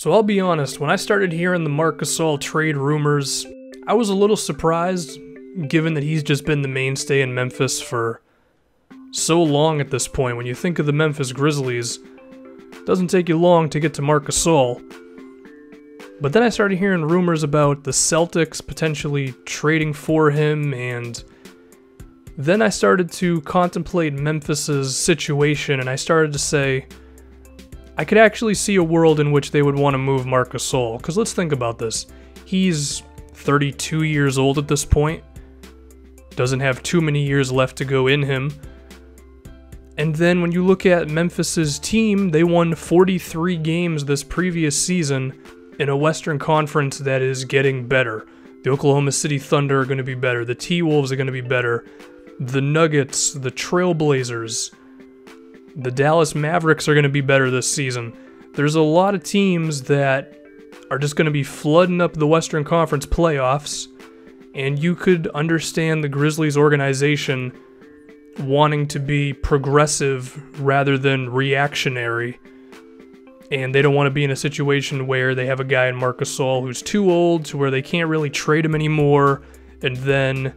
So I'll be honest, when I started hearing the Marcus Aldridge trade rumors, I was a little surprised, given that he's just been the mainstay in Memphis for so long at this point. When you think of the Memphis Grizzlies, it doesn't take you long to get to Marcus Aldridge. But then I started hearing rumors about the Celtics potentially trading for him, and then I started to contemplate Memphis's situation, and I started to say, I could actually see a world in which they would want to move Marcus Aldridge. Because let's think about this. He's 32 years old at this point. Doesn't have too many years left to go in him. And then when you look at Memphis's team, they won 43 games this previous season in a Western Conference that is getting better. The Oklahoma City Thunder are going to be better. The T-Wolves are going to be better. The Nuggets, the Trailblazers, the Dallas Mavericks are going to be better this season. There's a lot of teams that are just going to be flooding up the Western Conference playoffs, and you could understand the Grizzlies organization wanting to be progressive rather than reactionary, and they don't want to be in a situation where they have a guy in Marcus Aldridge who's too old to where they can't really trade him anymore, and then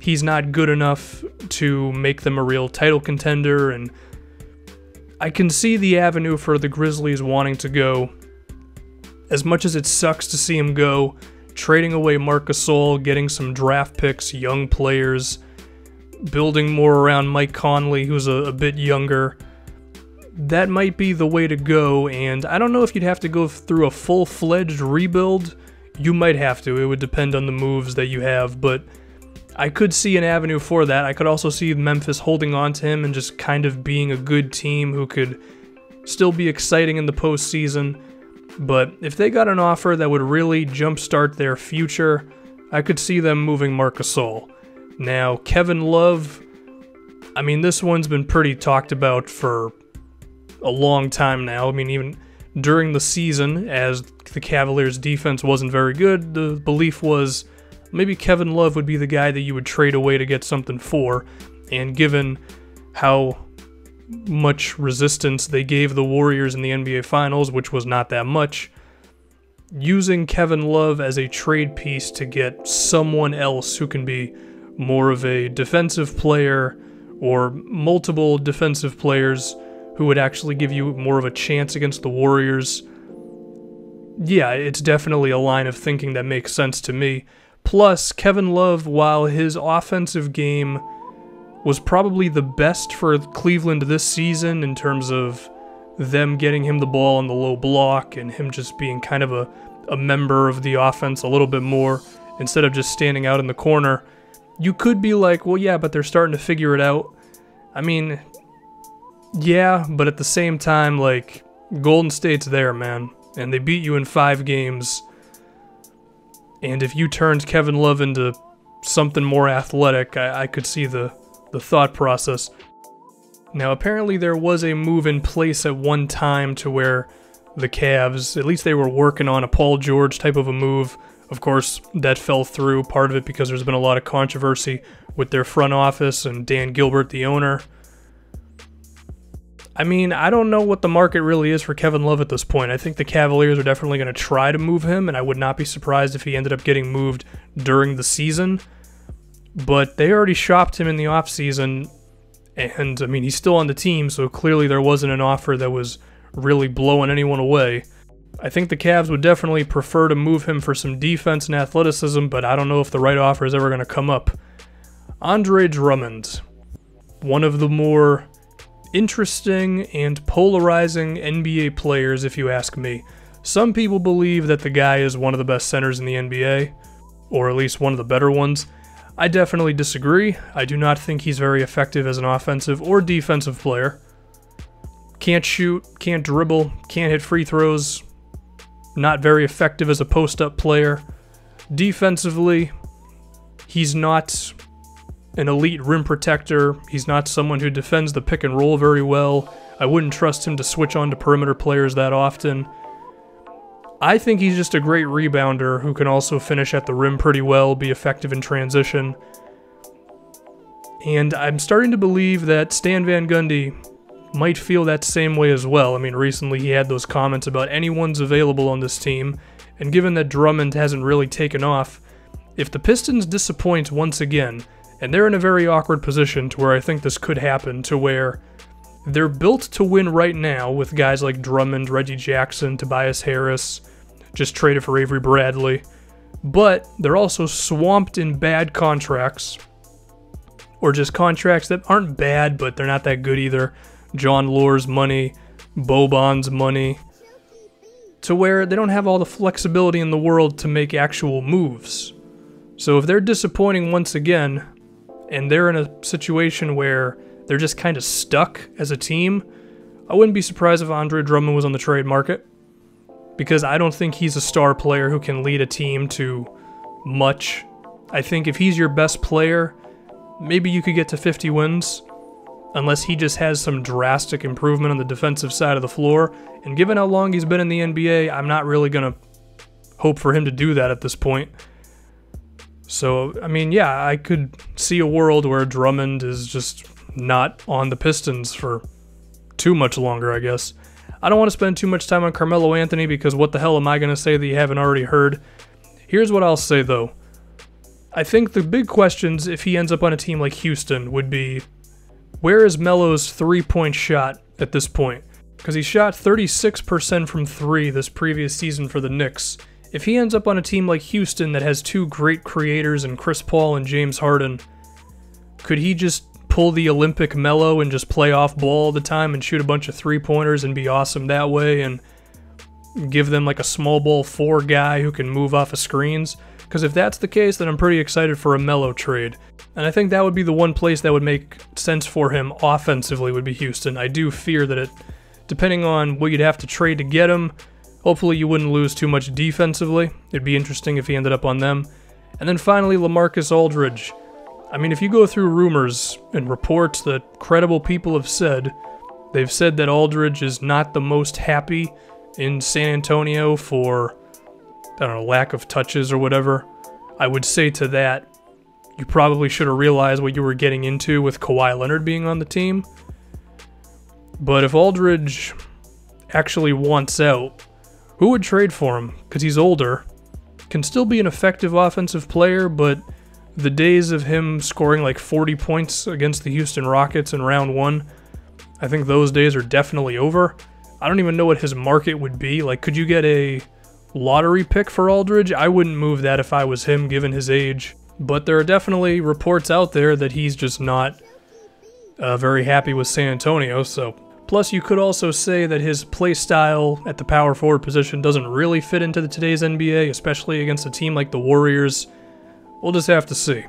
he's not good enough to make them a real title contender. And I can see the avenue for the Grizzlies wanting to go. As much as it sucks to see him go, trading away Marcus Aldridge, getting some draft picks, young players, building more around Mike Conley, who's a bit younger, that might be the way to go. And I don't know if you'd have to go through a full-fledged rebuild. You might have to. It would depend on the moves that you have, but I could see an avenue for that. I could also see Memphis holding on to him and just kind of being a good team who could still be exciting in the postseason. But if they got an offer that would really jumpstart their future, I could see them moving Marcus Aldridge. Now, Kevin Love, I mean, this one's been pretty talked about for a long time now. I mean, even during the season, as the Cavaliers' defense wasn't very good, the belief was maybe Kevin Love would be the guy that you would trade away to get something for, and given how much resistance they gave the Warriors in the NBA Finals, which was not that much, using Kevin Love as a trade piece to get someone else who can be more of a defensive player or multiple defensive players who would actually give you more of a chance against the Warriors. Yeah, it's definitely a line of thinking that makes sense to me. Plus, Kevin Love, while his offensive game was probably the best for Cleveland this season in terms of them getting him the ball on the low block and him just being kind of a member of the offense a little bit more instead of just standing out in the corner, you could be like, well, yeah, but they're starting to figure it out. I mean, yeah, but at the same time, like, Golden State's there, man, and they beat you in 5 games. And if you turned Kevin Love into something more athletic, I could see the thought process. Now, apparently there was a move in place at one time to where the Cavs, at least they were working on a Paul George type of a move. Of course, that fell through, part of it because there's been a lot of controversy with their front office and Dan Gilbert, the owner. I mean, I don't know what the market really is for Kevin Love at this point. I think the Cavaliers are definitely going to try to move him, and I would not be surprised if he ended up getting moved during the season. But they already shopped him in the offseason, and, I mean, he's still on the team, so clearly there wasn't an offer that was really blowing anyone away. I think the Cavs would definitely prefer to move him for some defense and athleticism, but I don't know if the right offer is ever going to come up. Andre Drummond, one of the more interesting and polarizing NBA players, if you ask me. Some people believe that the guy is one of the best centers in the NBA, or at least one of the better ones. I definitely disagree. I do not think he's very effective as an offensive or defensive player. Can't shoot, can't dribble, can't hit free throws. Not very effective as a post-up player. Defensively, he's not an elite rim protector. He's not someone who defends the pick and roll very well. I wouldn't trust him to switch on to perimeter players that often. I think he's just a great rebounder who can also finish at the rim pretty well, be effective in transition. And I'm starting to believe that Stan Van Gundy might feel that same way as well. I mean, recently he had those comments about anyone's available on this team, and given that Drummond hasn't really taken off, if the Pistons disappoint once again, and they're in a very awkward position to where I think this could happen, to where they're built to win right now with guys like Drummond, Reggie Jackson, Tobias Harris, just traded for Avery Bradley, but they're also swamped in bad contracts, or just contracts that aren't bad, but they're not that good either. John Lore's money, Boban's money, to where they don't have all the flexibility in the world to make actual moves. So if they're disappointing once again, and they're in a situation where they're just kind of stuck as a team, I wouldn't be surprised if Andre Drummond was on the trade market, because I don't think he's a star player who can lead a team to much. I think if he's your best player, maybe you could get to 50 wins, unless he just has some drastic improvement on the defensive side of the floor, and given how long he's been in the NBA, I'm not really going to hope for him to do that at this point. So, I mean, yeah, I could see a world where Drummond is just not on the Pistons for too much longer, I guess. I don't want to spend too much time on Carmelo Anthony, because what the hell am I going to say that you haven't already heard? Here's what I'll say, though. I think the big questions, if he ends up on a team like Houston, would be, where is Melo's three-point shot at this point? Because he shot 36% from three this previous season for the Knicks. If he ends up on a team like Houston that has two great creators in Chris Paul and James Harden, could he just pull the Olympic Melo and just play off ball all the time and shoot a bunch of three-pointers and be awesome that way, and give them like a small ball four guy who can move off of screens? Because if that's the case, then I'm pretty excited for a Melo trade. And I think that would be the one place that would make sense for him offensively, would be Houston. I do fear that depending on what you'd have to trade to get him, hopefully you wouldn't lose too much defensively. It'd be interesting if he ended up on them. And then finally, LaMarcus Aldridge. I mean, if you go through rumors and reports that credible people have said, they've said that Aldridge is not the most happy in San Antonio for, I don't know, lack of touches or whatever. I would say to that, you probably should have realized what you were getting into with Kawhi Leonard being on the team. But if Aldridge actually wants out, who would trade for him? Because he's older, can still be an effective offensive player, but the days of him scoring like 40 points against the Houston Rockets in round one, I think those days are definitely over. I don't even know what his market would be. Like, could you get a lottery pick for Aldridge? I wouldn't move that if I was him, given his age. But there are definitely reports out there that he's just not very happy with San Antonio, so. Plus, you could also say that his play style at the power forward position doesn't really fit into today's NBA, especially against a team like the Warriors. We'll just have to see.